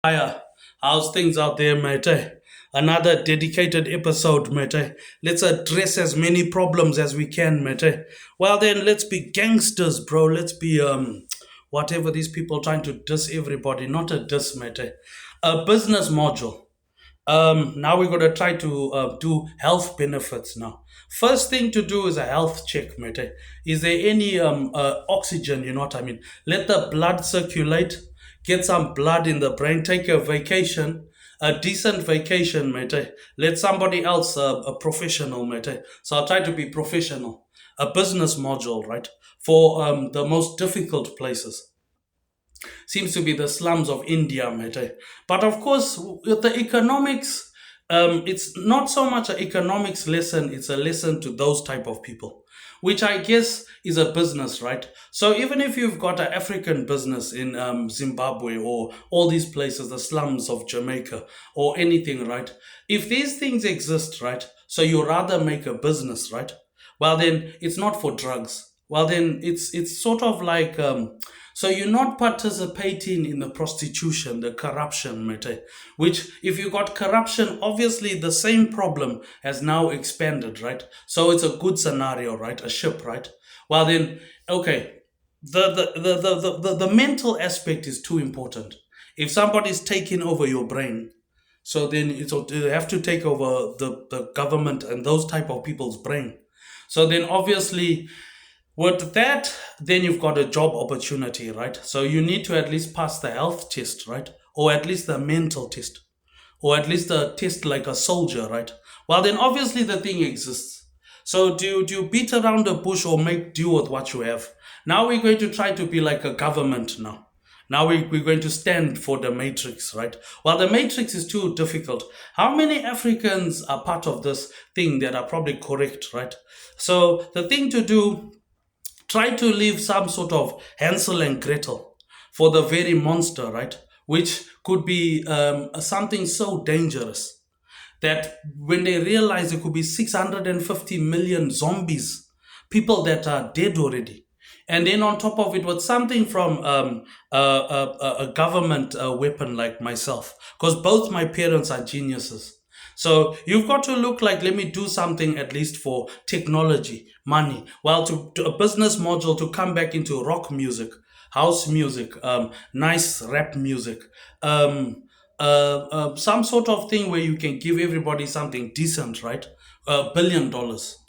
Hiya, how's things out there, mate? Another dedicated episode, mate. Let's address as many problems as we can, mate. Well, then let's be gangsters, bro. Let's be whatever these people trying to diss everybody, not a diss, mate. A business module. Now we're gonna try to do health benefits now. First thing to do is a health check, mate. Is there any oxygen? You know what I mean? Let the blood circulate. Get some blood in the brain. Take a vacation, a decent vacation, mate. Let somebody else, a professional, mate. So I'll try to be professional. A business module, right? For the most difficult places seems to be the slums of India, mate. But of course, with the economics, it's not so much an economics lesson; it's a lesson to those type of people, which I guess is a business, right? So even if you've got an African business in Zimbabwe or all these places, the slums of Jamaica or anything, right? If these things exist, right? So you rather make a business, right? Well, then it's not for drugs. Well, then it's sort of like so you're not participating in the prostitution, the corruption, mate. Which, if you got corruption, obviously the same problem has now expanded, right? So it's a good scenario, right? A ship, right? Well, then, okay. The mental aspect is too important. If somebody's taking over your brain, so then they have to take over the government and those type of people's brain. So then obviously with that, then you've got a job opportunity, right? So you need to at least pass the health test, right? Or at least the mental test, or at least a test like a soldier, right? Well, then obviously the thing exists. So do you beat around the bush or make do with what you have? Now we're going to try to be like a government now. Now we're going to stand for the matrix, right? Well, the matrix is too difficult. How many Africans are part of this thing that are probably correct, right? So the thing to do, try to leave some sort of Hansel and Gretel for the very monster, right? Which could be something so dangerous that when they realize there could be 650 million zombies, people that are dead already. And then on top of it, with something from a government weapon like myself, because both my parents are geniuses. So you've got to look like, let me do something at least for technology, money. Well, to a business module to come back into rock music, house music, nice rap music, some sort of thing where you can give everybody something decent, right? $1 billion,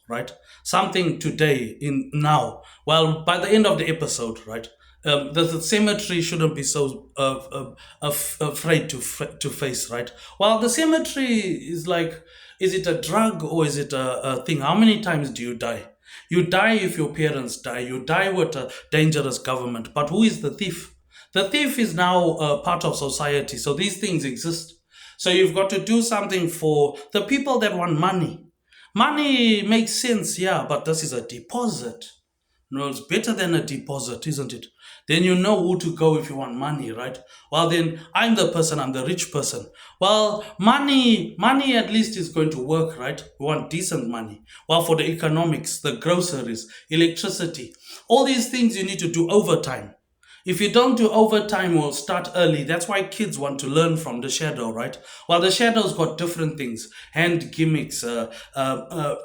right? Something today in now. Well, by the end of the episode, right? The cemetery shouldn't be so afraid to face, right? Well, the cemetery is like, is it a drug or is it a thing? How many times do you die? You die if your parents die. You die with a dangerous government. But who is the thief? The thief is now part of society. So these things exist. So you've got to do something for the people that want money. Money makes sense, yeah, but this is a deposit. No, it's better than a deposit, isn't it? Then you know who to go if you want money, right? Well, then I'm the person, I'm the rich person. Well, money at least is going to work, right? We want decent money. Well, for the economics, the groceries, electricity, all these things you need to do overtime. If you don't do overtime or start early, that's why kids want to learn from the shadow, right? Well, the shadow's got different things, hand gimmicks,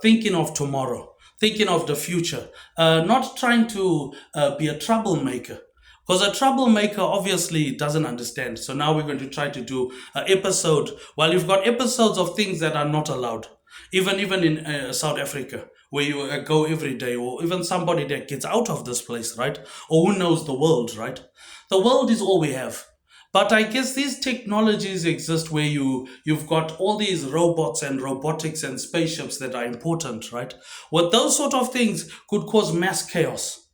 thinking of tomorrow, thinking of the future, not trying to be a troublemaker. Because a troublemaker obviously doesn't understand. So now we're going to try to do an episode. Well, you've got episodes of things that are not allowed, even in South Africa, where you go every day, or even somebody that gets out of this place, right? Or who knows the world, right? The world is all we have. But I guess these technologies exist where you've got all these robots and robotics and spaceships that are important, right? What those sort of things could cause mass chaos,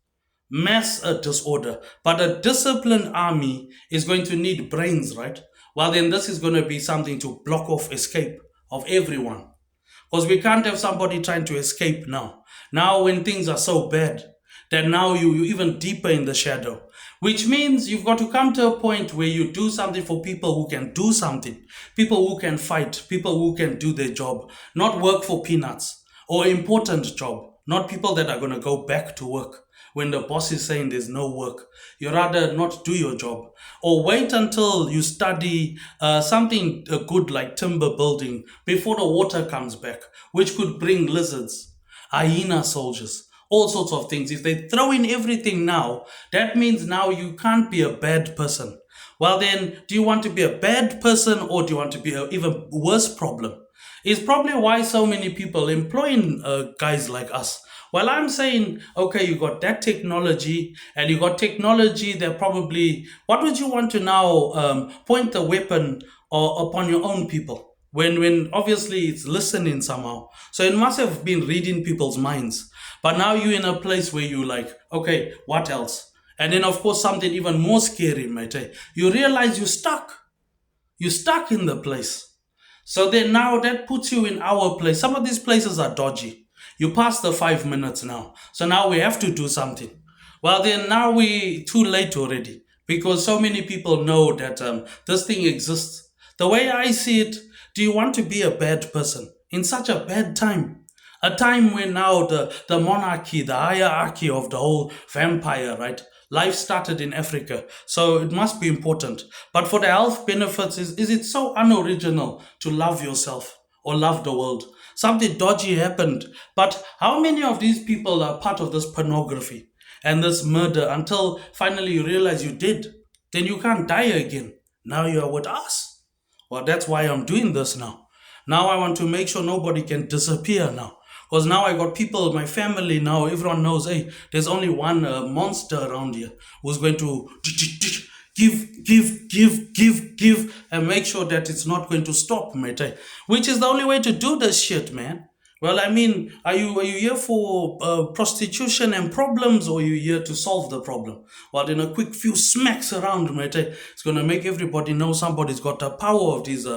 mass disorder. But a disciplined army is going to need brains, right? Well, then this is going to be something to block off escape of everyone. Because we can't have somebody trying to escape now. Now, when things are so bad, that now you're even deeper in the shadow. Which means you've got to come to a point where you do something for people who can do something, people who can fight, people who can do their job, not work for peanuts, or important job, not people that are going to go back to work. when the boss is saying there's no work. You rather not do your job, or wait until you study something good like timber building before the water comes back, which could bring lizards, hyena soldiers, all sorts of things. If they throw in everything now, that means now you can't be a bad person. Well, then, do you want to be a bad person, or do you want to be an even worse problem? Is probably why so many people employing guys like us. Well, I'm saying, okay, you got that technology, and you got technology that probably, what would you want to now point the weapon upon your own people? When obviously it's listening somehow. So it must have been reading people's minds. But now you're in a place where you like, okay, what else? And then, of course, something even more scary, mate. You realize you're stuck. You're stuck in the place. So then now that puts you in our place. Some of these places are dodgy. You passed the 5 minutes now. So now we have to do something. Well, then now we too late already because so many people know that this thing exists. The way I see it, do you want to be a bad person in such a bad time? A time when now the monarchy, the hierarchy of the whole vampire, right? Life started in Africa, so it must be important. But for the health benefits, is it so unoriginal to love yourself or love the world? Something dodgy happened, but how many of these people are part of this pornography and this murder until finally you realize you did? Then you can't die again. Now you are with us. Well, that's why I'm doing this now. Now I want to make sure nobody can disappear now. Because now I got people, my family now, everyone knows, hey, there's only one monster around here who's going to give, and make sure that it's not going to stop, mate. Which is the only way to do this shit, man. Well, I mean, are you here for prostitution and problems, or are you here to solve the problem? Well, then a quick few smacks around, mate, it's gonna make everybody know somebody's got the power of these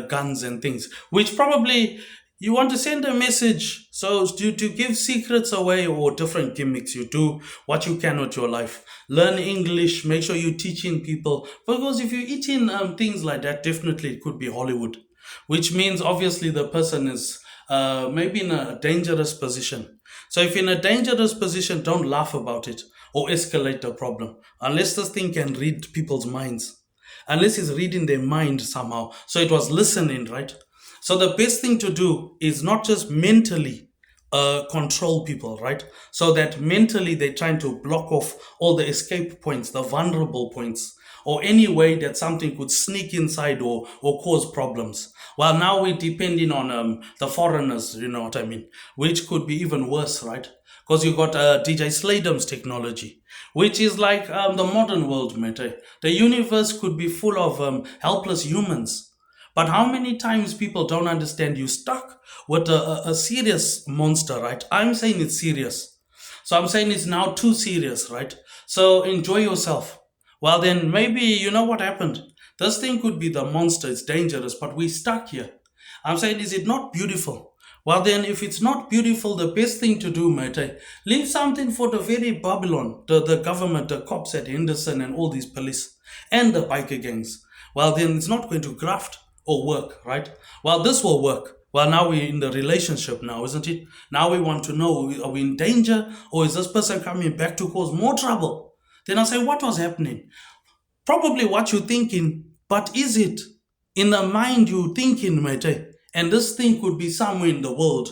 guns and things, which probably you want to send a message. So to give secrets away or different gimmicks, you do what you can with your life. Learn English. Make sure you're teaching people, because if you're eating things like that, definitely it could be Hollywood, which means obviously the person is maybe in a dangerous position. So if you're in a dangerous position, don't laugh about it or escalate the problem unless this thing can read people's minds, unless it's reading their mind somehow. So it was listening, right? So the best thing to do is not just mentally control people, right? So that mentally they're trying to block off all the escape points, the vulnerable points, or any way that something could sneak inside or cause problems. Well, now we're depending on the foreigners, you know what I mean? Which could be even worse, right? Because you got DJ slaydem's technology, which is like the modern world, mate. The universe could be full of helpless humans. But how many times people don't understand you stuck with a serious monster, right? I'm saying it's serious. So I'm saying it's now too serious, right? So enjoy yourself. Well, then maybe you know what happened. This thing could be the monster. It's dangerous, but we stuck here. I'm saying, is it not beautiful? Well, then, if it's not beautiful, the best thing to do, mate, leave something for the very Babylon, the government, the cops at Henderson, and all these police, and the biker gangs. Well, then it's not going to graft or work, right? Well, this will work. Well, now we're in the relationship now, isn't it? Now we want to know, are we in danger, or is this person coming back to cause more trouble? Then I say, what was happening? Probably what you're thinking, but is it in the mind you thinking, mate? And this thing could be somewhere in the world.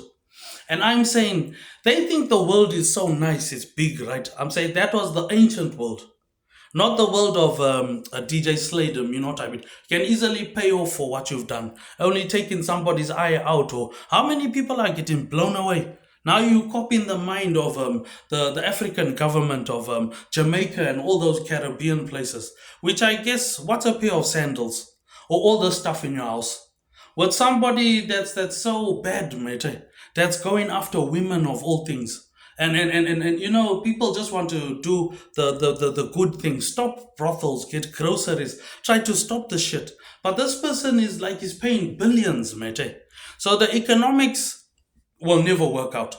And I'm saying, they think the world is so nice, it's big, right? I'm saying that was the ancient world. Not the world of a DJ slaydem, you know what I mean? You can easily pay off for what you've done. Only taking somebody's eye out, or how many people are getting blown away? Now you copy in the mind of the African government of Jamaica and all those Caribbean places, which I guess, what's a pair of sandals? Or all the stuff in your house? With somebody that's so bad, mate, that's going after women of all things. And you know, people just want to do the good thing. Stop brothels, get groceries, try to stop the shit. But this person is like, he's paying billions, mate. So the economics will never work out.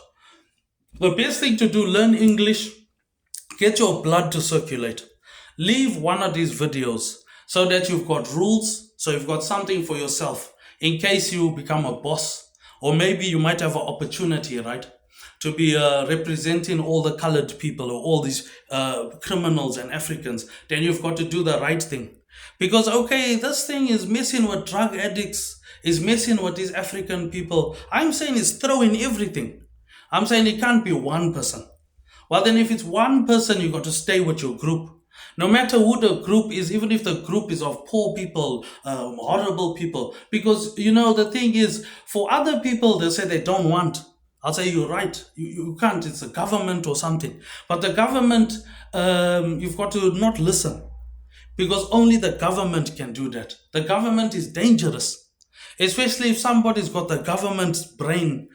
The best thing to do, learn English, get your blood to circulate. Leave one of these videos so that you've got rules, so you've got something for yourself in case you become a boss, or maybe you might have an opportunity, right? to be representing all the colored people or all these criminals and Africans, then you've got to do the right thing. Because, okay, this thing is messing with drug addicts, is messing with these African people. I'm saying it's throwing everything. I'm saying it can't be one person. Well, then, if it's one person, you got to stay with your group. No matter who the group is, even if the group is of poor people, horrible people. Because, the thing is, for other people, they say they don't want. I'll say, you're right. You can't. It's a government or something. But the government, you've got to not listen. Because only the government can do that. The government is dangerous, especially if somebody's got the government's brain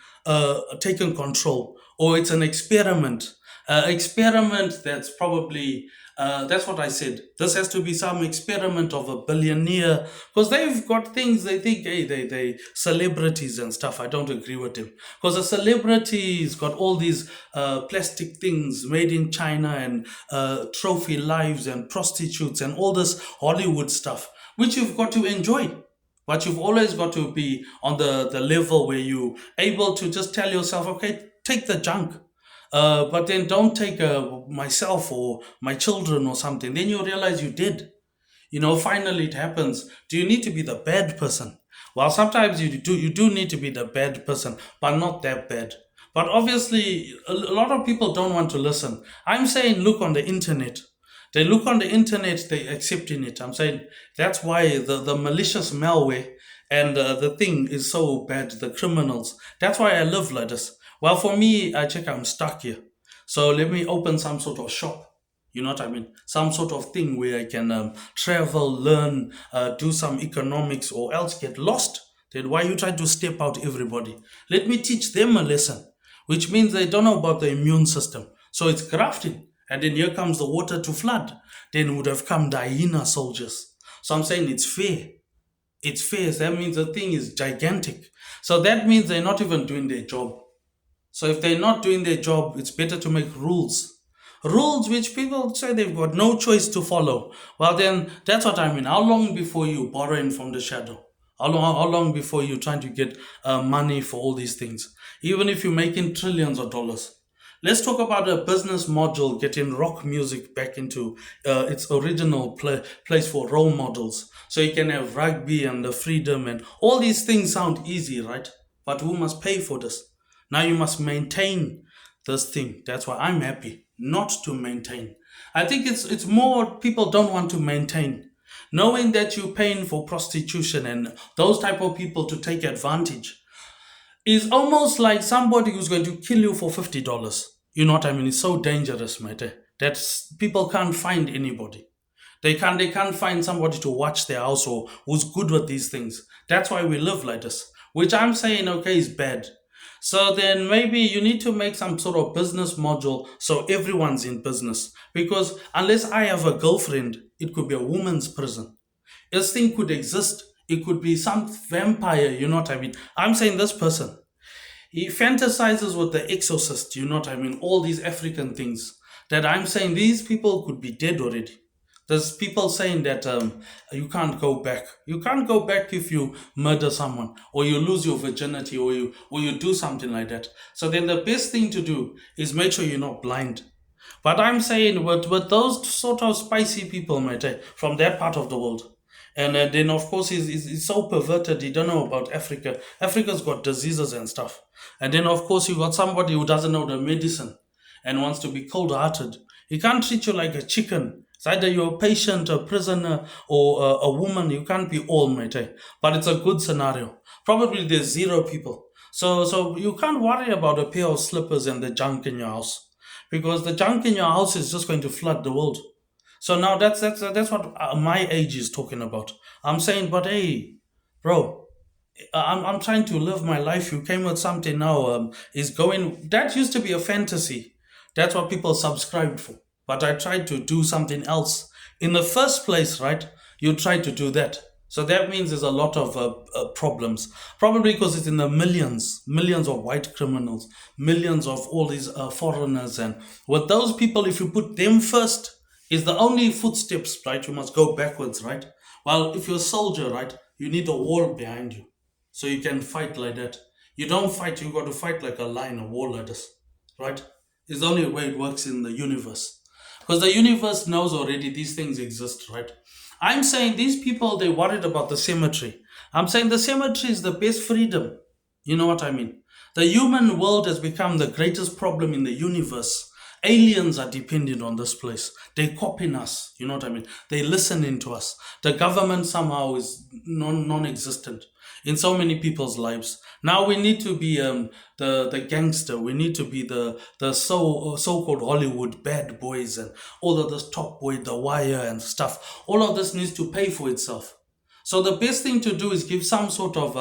taken control, or it's an experiment. Experiment that's probably, that's what I said. This has to be some experiment of a billionaire, because they've got things they think, hey, they celebrities and stuff. I don't agree with them, because a celebrity's got all these plastic things made in China, and trophy lives and prostitutes and all this Hollywood stuff, which you've got to enjoy. But you've always got to be on the level where you able to just tell yourself, okay, take the junk. But then don't take myself or my children or something. Then you realize you did. Finally it happens. Do you need to be the bad person? Well, sometimes you do need to be the bad person, but not that bad. But obviously, a lot of people don't want to listen. I'm saying, look on the internet. They look on the internet, they accepting it. I'm saying that's why the malicious malware and the thing is so bad, the criminals. That's why I live like this. Well, for me, I check I'm stuck here. So let me open some sort of shop. You know what I mean? Some sort of thing where I can travel, learn, do some economics, or else get lost. Then why you try to step out everybody? Let me teach them a lesson, which means they don't know about the immune system. So it's grafting. And then here comes the water to flood. Then would have come the hyena soldiers. So I'm saying it's fair. It's fair. That means the thing is gigantic. So that means they're not even doing their job. So if they're not doing their job, it's better to make rules. Rules which people say they've got no choice to follow. Well, then that's what I mean. How long before you borrowing from the shadow? How long before you trying to get money for all these things? Even if you're making trillions of dollars. Let's talk about a business model getting rock music back into its original place for role models. So you can have rugby and the freedom and all these things sound easy, right? But who must pay for this? Now you must maintain this thing. That's why I'm happy not to maintain. I think it's more people don't want to maintain. Knowing that you're paying for prostitution and those type of people to take advantage is almost like somebody who's going to kill you for $50. You know what I mean? It's so dangerous, mate. That people can't find anybody. They can't find somebody to watch their house or who's good with these things. That's why we live like this. Which I'm saying, okay, is bad. So then maybe you need to make some sort of business module so everyone's in business. Because unless I have a girlfriend, it could be a woman's prison. This thing could exist. It could be some vampire, you know what I mean? I'm saying this person. He fantasizes with the exorcist, you know what I mean? All these African things. That I'm saying these people could be dead already. There's people saying that you can't go back. You can't go back if you murder someone or you lose your virginity or you do something like that. So then the best thing to do is make sure you're not blind. But I'm saying with those sort of spicy people, mate, from that part of the world. And then, of course, he's so perverted. He don't know about Africa. Africa's got diseases and stuff. And then, of course, you got somebody who doesn't know the medicine and wants to be cold-hearted. He can't treat you like a chicken. It's either you're a patient, a prisoner, or a woman. You can't be all, mate. But it's a good scenario. Probably there's zero people. So you can't worry about a pair of slippers and the junk in your house. Because the junk in your house is just going to flood the world. So now that's what my age is talking about. I'm saying, but hey, bro, I'm trying to live my life. You came with something now. Is going. That used to be a fantasy. That's what people subscribed for. But I tried to do something else in the first place, right? You tried to do that. So that means there's a lot of problems. Probably because it's in the millions of white criminals, millions of all these foreigners. And with those people, if you put them first, is the only footsteps, right? You must go backwards, right? Well, if you're a soldier, right, you need a wall behind you. So you can fight like that. You don't fight, you got to fight like a lion, a wall like this. right? It's the only way it works in the universe. Because the universe knows already these things exist, right? I'm saying these people, they worried about the cemetery. I'm saying the cemetery is the best freedom. You know what I mean? The human world has become the greatest problem in the universe. Aliens are dependent on this place. They copying us. You know what I mean? They listening to us. The government somehow is non-existent in so many people's lives. Now we need to be the gangster. We need to be the so-called Hollywood bad boys and all of this Top Boy, The Wire and stuff. All of this needs to pay for itself. So the best thing to do is give some sort of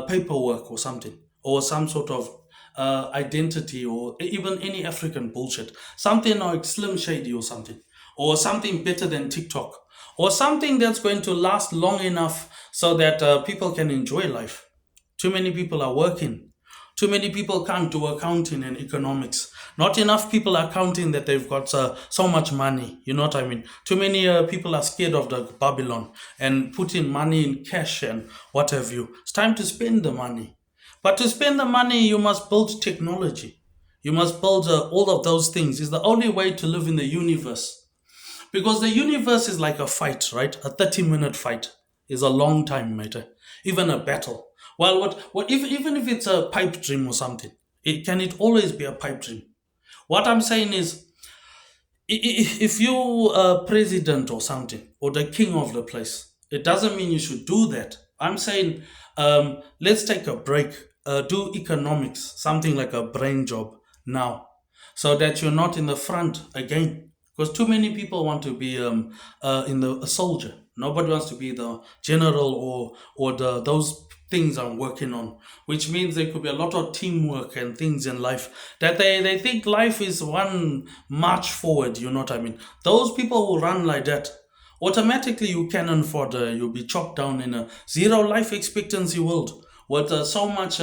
paperwork or something, or some sort of identity, or even any African bullshit, something like Slim Shady or something, or something better than TikTok, or something that's going to last long enough so that people can enjoy life. Too many people are working. Too many people can't do accounting and economics. Not enough people are counting that they've got so much money. You know what I mean? Too many people are scared of the Babylon and putting money in cash and what have you. It's time to spend the money. But to spend the money, you must build technology. You must build all of those things. It's the only way to live in the universe. Because the universe is like a fight, right? A 30-minute fight is a long time, mate. Even a battle. Well, even if it's a pipe dream or something, can it always be a pipe dream? What I'm saying is, if you are president or something, or the king of the place, it doesn't mean you should do that. I'm saying, let's take a break, do economics, something like a brain job now, so that you're not in the front again. Because too many people want to be in a soldier. Nobody wants to be the general or those things I'm working on, which means there could be a lot of teamwork and things in life that they think life is one march forward. You know what I mean? Those people who run like that, automatically you can afford you'll be chopped down in a zero life expectancy world with so much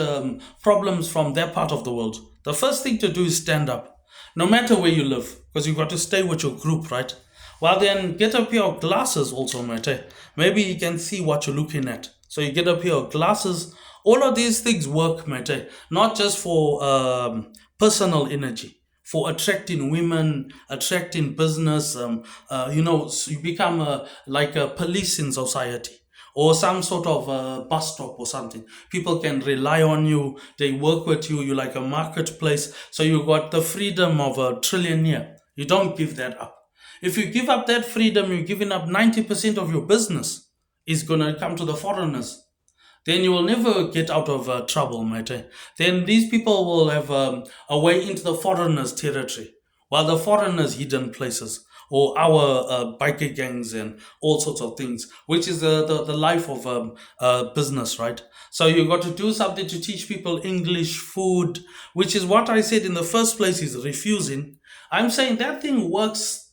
problems from their part of the world. The first thing to do is stand up, no matter where you live, because you've got to stay with your group, right? Well, then get a pair of glasses also, mate. Maybe you can see what you're looking at. So you get a pair of glasses. All of these things work, mate. Not just for personal energy, for attracting women, attracting business. So you become like a police in society, or some sort of bus stop or something. People can rely on you. They work with you. You're like a marketplace. So you got the freedom of a trillionaire. You don't give that up. If you give up that freedom, you're giving up 90% of your business. Is going to come to the foreigners. Then you will never get out of trouble, mate. Then these people will have a way into the foreigners' territory, while the foreigners' hidden places, or our biker gangs and all sorts of things, which is the life of business, right? So you got to do something to teach people English, food, which is what I said in the first place is refusing. I'm saying that thing works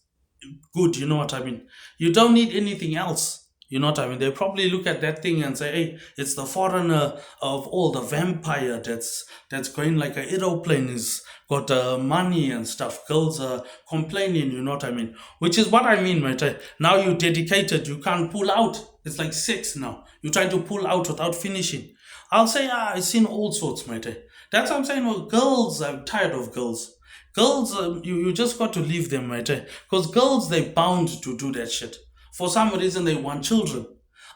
good, you know what I mean? You don't need anything else. You know what I mean? They probably look at that thing and say, "Hey, it's the foreigner of all the vampire that's going like an aeroplane, is got money and stuff. Girls are complaining." You know what I mean? Which is what I mean, mate. Now you dedicated, you can't pull out. It's like sex now. You try to pull out without finishing. I'll say, I've seen all sorts, mate. That's what I'm saying. Well, girls, I'm tired of girls. Girls, you just got to leave them, mate. Because girls, they bound to do that shit. For some reason, they want children.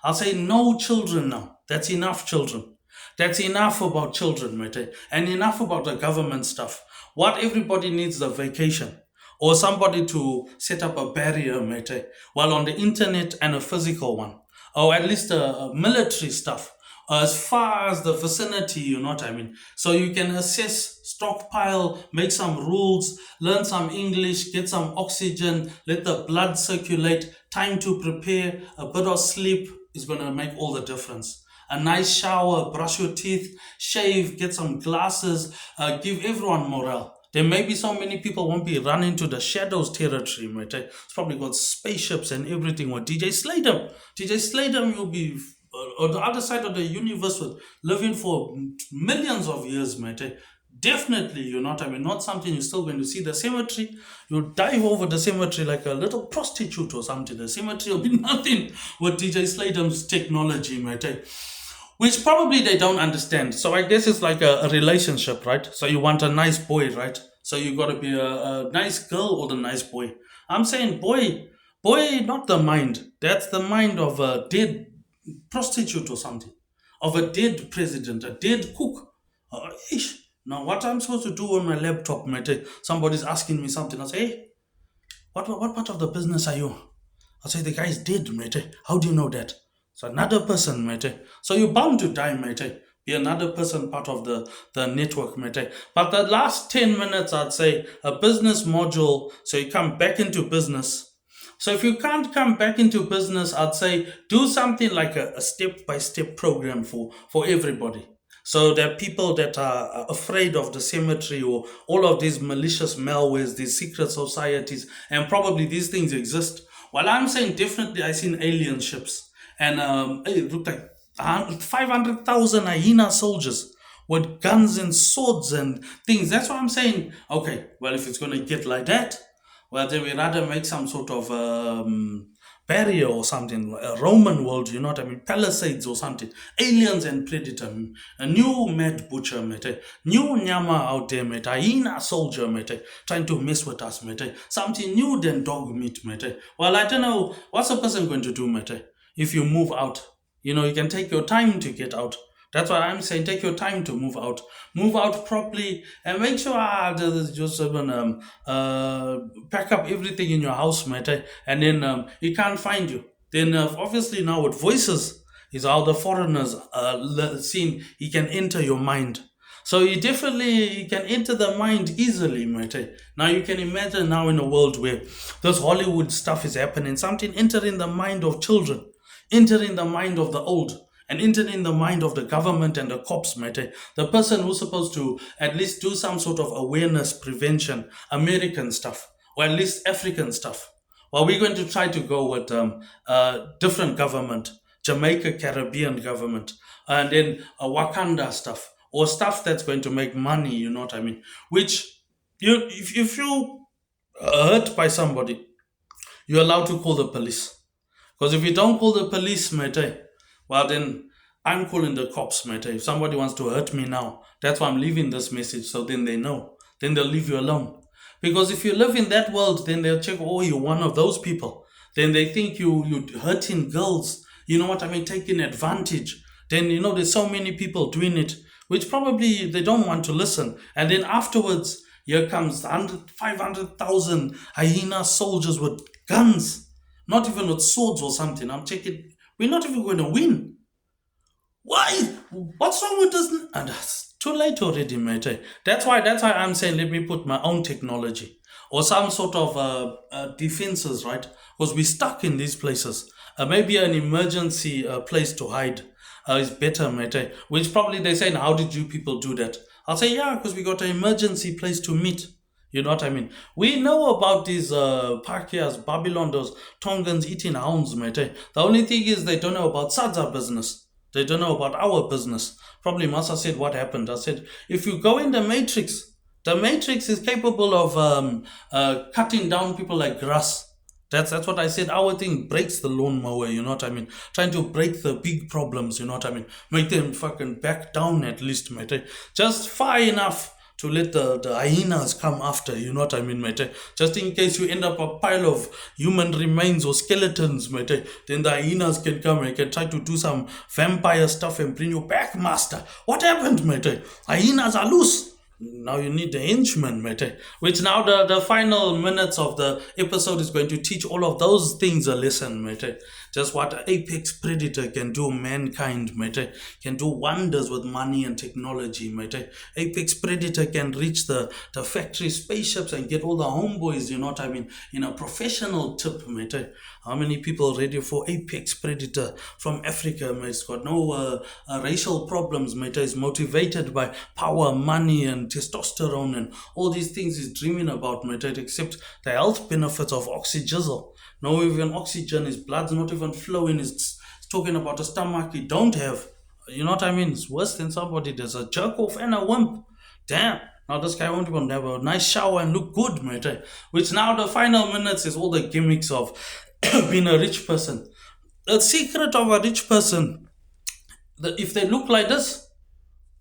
I'll say no children now. That's enough children. That's enough about children, mate. And enough about the government stuff. What everybody needs is a vacation. Or somebody to set up a barrier, mate. While on the internet and a physical one. Or at least a military stuff. As far as the vicinity, you know what I mean? So you can assess, stockpile, make some rules, learn some English, get some oxygen, let the blood circulate, time to prepare, a bit of sleep is going to make all the difference. A nice shower, brush your teeth, shave, get some glasses, give everyone morale. There may be so many people won't be running to the shadows territory, mate. It's probably got spaceships and everything with DJ Slaydem. DJ Slaydem, you'll be on the other side of the universe with living for millions of years, mate. Definitely, you know what I mean? Not something you're still going to see. The cemetery, you'll dive over the cemetery like a little prostitute or something. The cemetery will be nothing with DJ Slaydem's technology, mate. which probably they don't understand. So I guess it's like a relationship, right? So you want a nice boy, right? So you got to be a nice girl or the nice boy. I'm saying boy, boy, not the mind. That's the mind of a dead prostitute or something, of a dead president, a dead cook. Ish. Now, what I'm supposed to do on my laptop, mate? Somebody's asking me something. I say, hey, what part of the business are you? I say, the guy's dead, mate. How do you know that? So another person, mate. So you're bound to die, mate. Be another person part of the network, mate. But the last 10 minutes, I'd say a business module. So you come back into business. So if you can't come back into business, I'd say do something like a step-by-step program for everybody. So there are people that are afraid of the cemetery or all of these malicious malwares, these secret societies, and probably these things exist. While I'm saying definitely I seen alien ships, and it looked like 500,000 hyena soldiers with guns and swords and things. That's what I'm saying. Okay, well, if it's going to get like that, well, then we rather make some sort of barrier or something, a Roman world, you know what I mean? Palisades or something. Aliens and predator. A new mad butcher, mate. New nyama out there, mate. Hyena soldier, mate. Trying to mess with us, mate. Something new than dog meat, mate. Well, I don't know. What's a person going to do, mate? If you move out, you know, you can take your time to get out. That's what I'm saying. Take your time to move out. Move out properly and make sure there's just pack up everything in your house, mate. And then he can't find you. Then obviously now with voices is how the foreigners seen he can enter your mind. So he can enter the mind easily, mate. Now you can imagine now in a world where this Hollywood stuff is happening, something entering the mind of children, entering the mind of the old, and entering the mind of the government and the cops, mate. The person who's supposed to at least do some sort of awareness prevention, American stuff, or at least African stuff. Well, we're going to try to go with different government, Jamaica Caribbean government, and then Wakanda stuff, or stuff that's going to make money, you know what I mean? Which, if you are hurt by somebody, you're allowed to call the police. Because if you don't call the police, mate, well then I'm calling the cops, mate. If somebody wants to hurt me now, that's why I'm leaving this message so then they know. Then they'll leave you alone. Because if you live in that world, then they'll check, oh, you're one of those people. Then they think you hurting girls, you know what I mean, taking advantage. Then you know there's so many people doing it, which probably they don't want to listen. And then afterwards, here comes 500,000 hyena soldiers with guns, not even with swords or something. I'm checking. We're not even going to win. Why? What's wrong with this? And that's too late already, mate. That's why I'm saying let me put my own technology or some sort of defenses, right? Because we're stuck in these places. Maybe an emergency place to hide is better, mate. Which probably they say, how did you people do that? I'll say, yeah, because we got an emergency place to meet. You know what I mean? We know about these Pakias, Babylon, those Tongans eating hounds, mate. The only thing is they don't know about Sadza business. They don't know about our business. Probably Masa said what happened. I said, if you go in the Matrix is capable of cutting down people like grass. That's what I said. Our thing breaks the lawnmower, you know what I mean? Trying to break the big problems, you know what I mean? Make them fucking back down at least, mate. Just far enough to let the hyenas come after, you know what I mean, mate? Just in case you end up a pile of human remains or skeletons, mate, then the hyenas can come and can try to do some vampire stuff and bring you back, master. What happened, mate? Hyenas are loose. Now you need the henchman, mate. Which now the final minutes of the episode is going to teach all of those things a lesson, mate. Just what apex predator can do mankind, mate. Can do wonders with money and technology, mate. Apex predator can reach the factory spaceships and get all the homeboys, you know what I mean, in a professional tip, mate. How many people ready for apex predator from Africa, mate? It's got no racial problems, mate. It's motivated by power, money, and testosterone, and all these things he's dreaming about, mate. Except the health benefits of oxygizzle. No, even oxygen, his blood's not even flowing. It's talking about a stomach he don't have. You know what I mean? It's worse than somebody there's a jerk off and a wimp. Damn. Now this guy won't even have a nice shower and look good, mate. Which now the final minutes is all the gimmicks of being a rich person. The secret of a rich person If they look like this,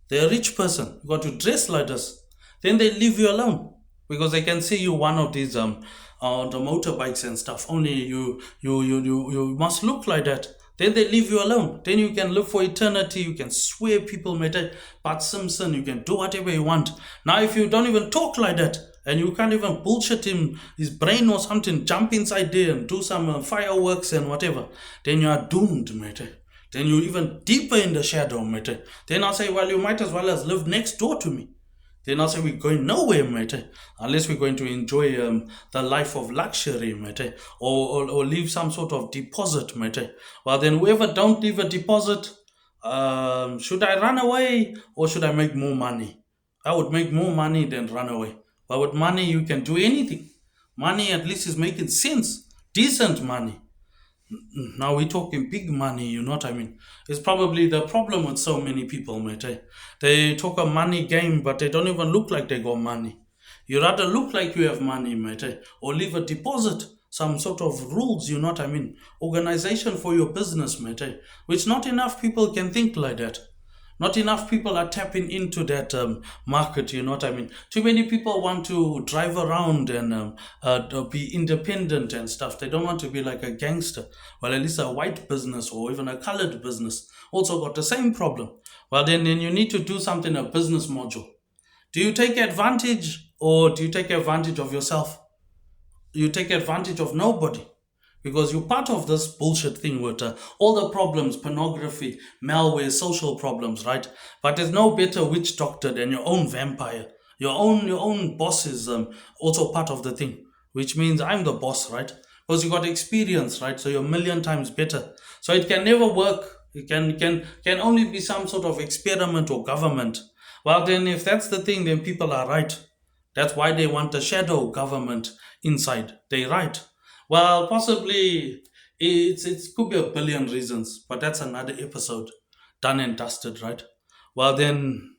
they're a rich person. You got to dress like this. Then they leave you alone because they can see you one of these on the motorbikes and stuff. Only you must look like that. Then they leave you alone. Then you can live for eternity. You can swear people matter. But Simpson, you can do whatever you want. Now, if you don't even talk like that, and you can't even bullshit him, his brain or something, jump inside there and do some fireworks and whatever, then you are doomed, mate. Then you're even deeper in the shadow, mate. Then I'll say, well, you might as well as live next door to me. Then I'll say, we're going nowhere, mate, unless we're going to enjoy the life of luxury, mate, or leave some sort of deposit, mate. Well, then whoever don't leave a deposit, should I run away or should I make more money? I would make more money than run away. But with money, you can do anything. Money at least is making sense, decent money. Now we're talking big money, you know what I mean? It's probably the problem with so many people, mate. They talk a money game, but they don't even look like they got money. You rather look like you have money, mate, or leave a deposit, some sort of rules, you know what I mean? Organization for your business, mate, which not enough people can think like that. Not enough people are tapping into that market, you know what I mean? Too many people want to drive around and be independent and stuff. They don't want to be like a gangster. Well, at least a white business or even a colored business also got the same problem. Well, then you need to do something, a business module. Do you take advantage or do you take advantage of yourself? You take advantage of nobody because you're part of this bullshit thing with all the problems, pornography, malware, social problems, right? But there's no better witch doctor than your own vampire. Your own boss is also part of the thing, which means I'm the boss, right? Because you got experience, right? So you're a million times better. So it can never work. It can only be some sort of experiment or government. Well, then if that's the thing, then people are right. That's why they want a shadow government inside. They right. Well, possibly it could be a billion reasons, but that's another episode, done and dusted, right? Well, then,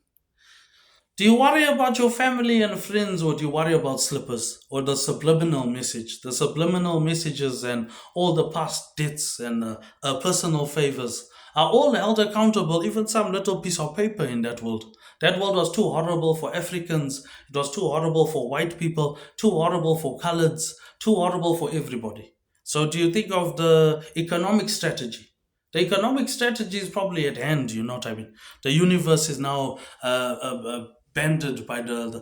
do you worry about your family and friends, or do you worry about slippers or the subliminal message? The subliminal messages and all the past debts and personal favors are all held accountable, even some little piece of paper in that world. That world was too horrible for Africans, it was too horrible for white people, too horrible for coloreds, too horrible for everybody. So, do you think of the economic strategy? The economic strategy is probably at hand, you know what I mean? The universe is now banded by the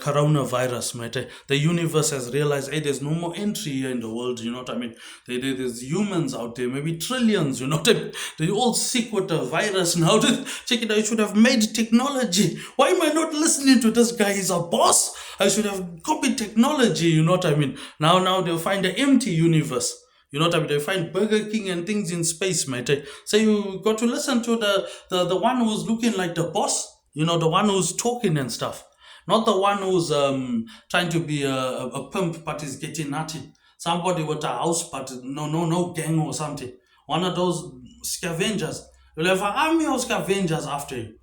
coronavirus, mate. The universe has realized, hey, there's no more entry here in the world, you know what I mean? There's humans out there, maybe trillions, you know what I mean? They're all sick with the virus now. Check it out, I should have made technology. Why am I not listening to this guy? He's a boss. I should have copied technology, you know what I mean? Now they'll find an empty universe. You know what I mean? They find Burger King and things in space, mate. So you got to listen to the one who's looking like the boss. You know, the one who's talking and stuff. Not the one who's trying to be a pimp but is getting nothing. Somebody with a house but no gang or something. One of those scavengers. You'll have an army of scavengers after you.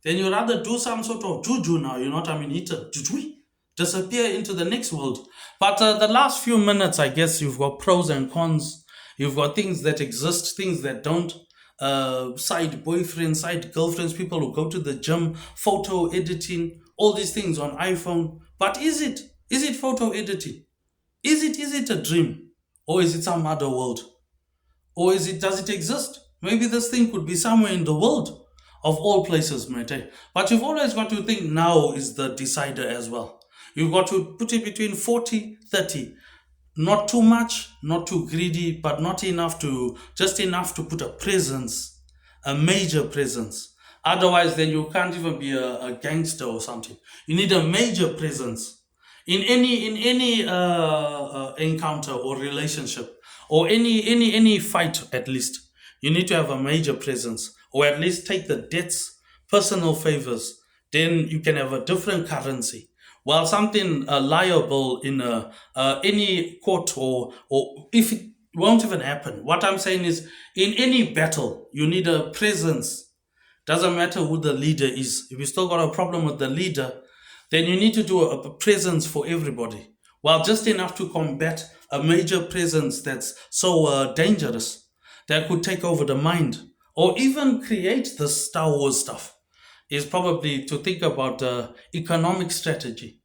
Then you rather do some sort of juju now, you know what I mean? Eat a juju, disappear into the next world. But the last few minutes, I guess you've got pros and cons. You've got things that exist, things that don't. Side boyfriends, side girlfriends, people who go to the gym, photo editing, all these things on iPhone. But is it? Is it photo editing? Is it a dream? Or is it some other world? Or does it exist? Maybe this thing could be somewhere in the world of all places, mate. But you've always got to think now is the decider as well. You've got to put it between 40, 30. Not too much, not too greedy, but not enough just enough to put a presence, a major presence. Otherwise, then you can't even be a gangster or something. You need a major presence in any encounter or relationship or any fight. At least you need to have a major presence, or at least take the debts, personal favors. Then you can have a different currency. While something liable in any court, or if it won't even happen. What I'm saying is, in any battle, you need a presence. Doesn't matter who the leader is. If you still got a problem with the leader, then you need to do a presence for everybody. Well, just enough to combat a major presence that's so dangerous that could take over the mind or even create the Star Wars stuff is probably to think about economic strategy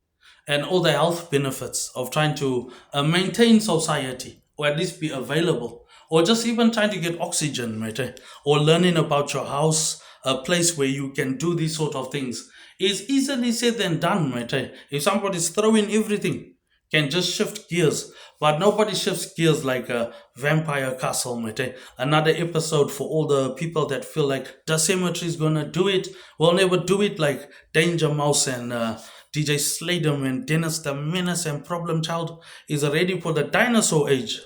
and all the health benefits of trying to maintain society, or at least be available, or just even trying to get oxygen, mate, or learning about your house, a place where you can do these sort of things is easily said than done, mate. If somebody's throwing everything, can just shift gears, but nobody shifts gears like a vampire castle, mate. Another episode for all the people that feel like the cemetery is gonna do it. We'll never do it like Danger Mouse and DJ Slaydem and Dennis the Menace and Problem Child is ready for the dinosaur age.